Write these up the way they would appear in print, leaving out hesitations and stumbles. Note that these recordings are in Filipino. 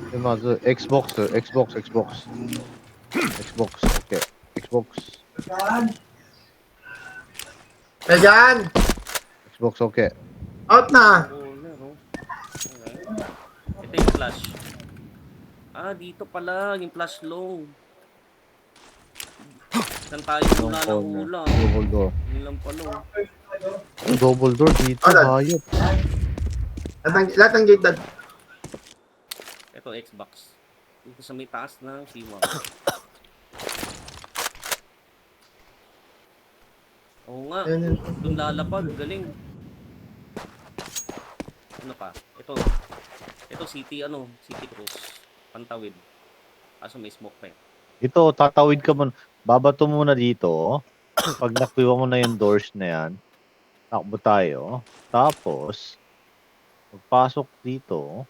Xbox, Xbox. Xbox, okay. Xbox. Ayan! Xbox, okay. Out na! Controller, oh. Okay. Ito yung flash. Ah, dito pala, yung flash long. Saan tayo Long hula ng corner. hula? Double door. Yun lang pala, oh. Double door dito, Alright. hayop. Lahat ng gate dad. Ito, Xbox. Dito sa may taas ng C1. Oo nga. Ayan, yun. Doon lalapag. Galing. Ano pa? Ito city, city cruise. Pantawid. Kaso may smoke pa eh. Ito, tatawid ka muna. Babato muna dito. Pag nakuha mo na yung doors na yan, takbo tayo. Tapos, pagpasok dito,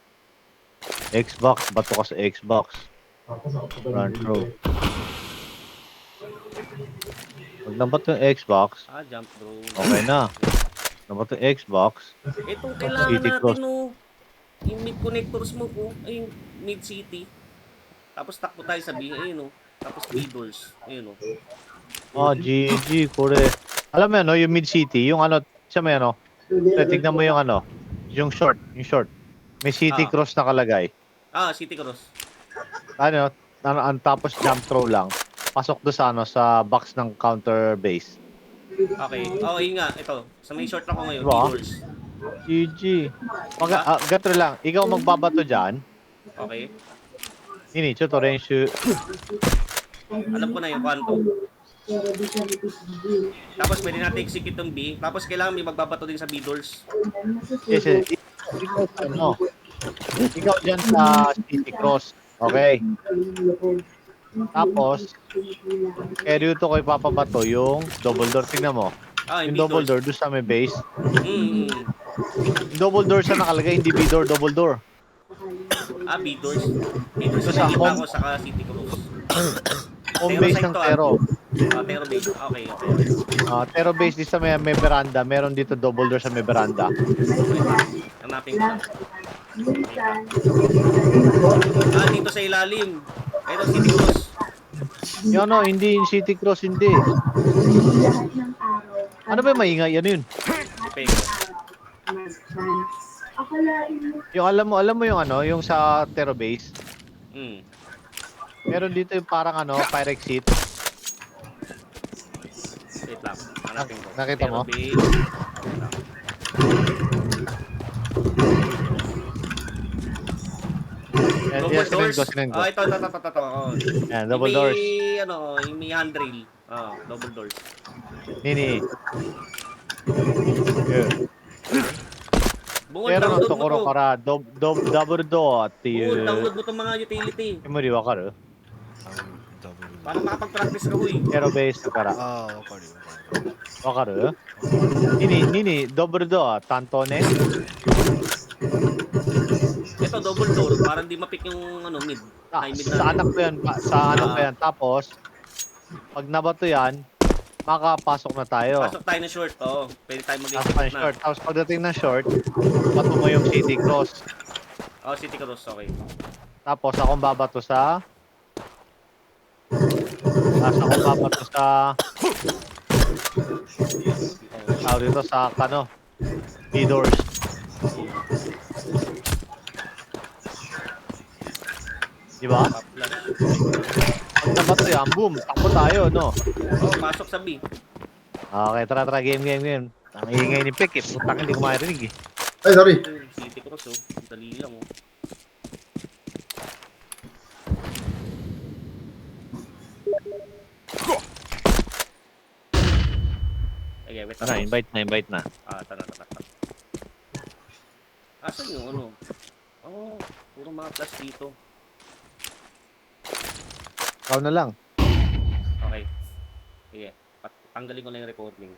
Xbox, bato ka sa Xbox. Front row. Pag nabato yung Xbox, Ah, jump bro. okay na. Nabato yung Xbox, Itong kailangan City Cross. natin, oh. Yung mid connectors mo po. Ay, yung mid city. Tapos takbo tayo sa B. Ayun, oh. Tapos B doors. Ayun, oh. GG, kore. Alam mo yan, no, yung mid-city, yung siya may tignan mo yung yung short. May city Ah. cross nakalagay. Ah, city cross. Tapos jump throw lang. Pasok do sa sa box ng counter base. Okay. Oh, yun nga. Ito. Sa may short ako ngayon. Diba? B doors. GG. Gato lang, ikaw magbabato dyan. Okay. Ini, to range. Alam ko na yung kwanto. Tapos pwede natin execute yung B. Tapos kailangan may magbabato din sa B doors. Kasi, ikaw dyan sa city cross. Okay. Tapos, kaya dito ko ipapabato yung double door. Tingnan mo. Ah, Yung B double doors. door doon sa may base. Mm. Yung double door sa nakalagay, hindi B door, double door. Ah, B doors. B doors Ito sa sa nakikita home- ko saka city cross. Home Tero base side ng to, Tero. Ah, Tero base. Okay. Tero base dito sa may veranda. Meron dito double door sa may veranda. Hanapin ko lang. Ah, dito sa ilalim. Ito, city cross. Yung hindi yung city cross, hindi. Ano ba yung maingay? Ano yun? Pego. Yung alam mo yung yung sa Tero base. Mm. Meron dito yung parang fire exit. Wait lang. Hanapin ko. Nakita mo? Tero base. Wait lang. Double doors. Sinend ko. Ah, ito. Oh. Yan, double doors. Yung may handrail. Ah, double doors. Nini. Yeah. Bungol, Pero download mo tokoro to. kara double door at Bungol, download mo tong mga utility. Imuri wakaru? ダブル Para makapag-practice ka, huy. Tero base kara. ああ、わかるよ。わかる? Nini, double door tanto ne? Ito, double door. Para hindi mapik yung mid. High mid Sa anak ko yan, sa anak ko yan. Tapos, pag nabato yan, makapasok na tayo. Pasok tayo na short, oh. Pwede tayo Tapos mag-execute ng na. short. Tapos pagdating ng short, bato mo yung city cross. Oh, city cross, okay. Tapos akong babato sa... Tawag dito sa B-doors. Diba? Pa-flash. Pag nabato yan, boom, takbo tayo, no? Oh, pasok sa B. Okay, tara, game. Ang ingay ni Pek, putang hindi ko marinig Ay, sorry. Ito yung city cross, oh. Dali lang, oh. Okay, wait lang. Invite na. Ah, tara. Asan yung Oh, puro mga flash dito. Ikaw na lang. Okay. Sige. Tanggalin ko na yung recording.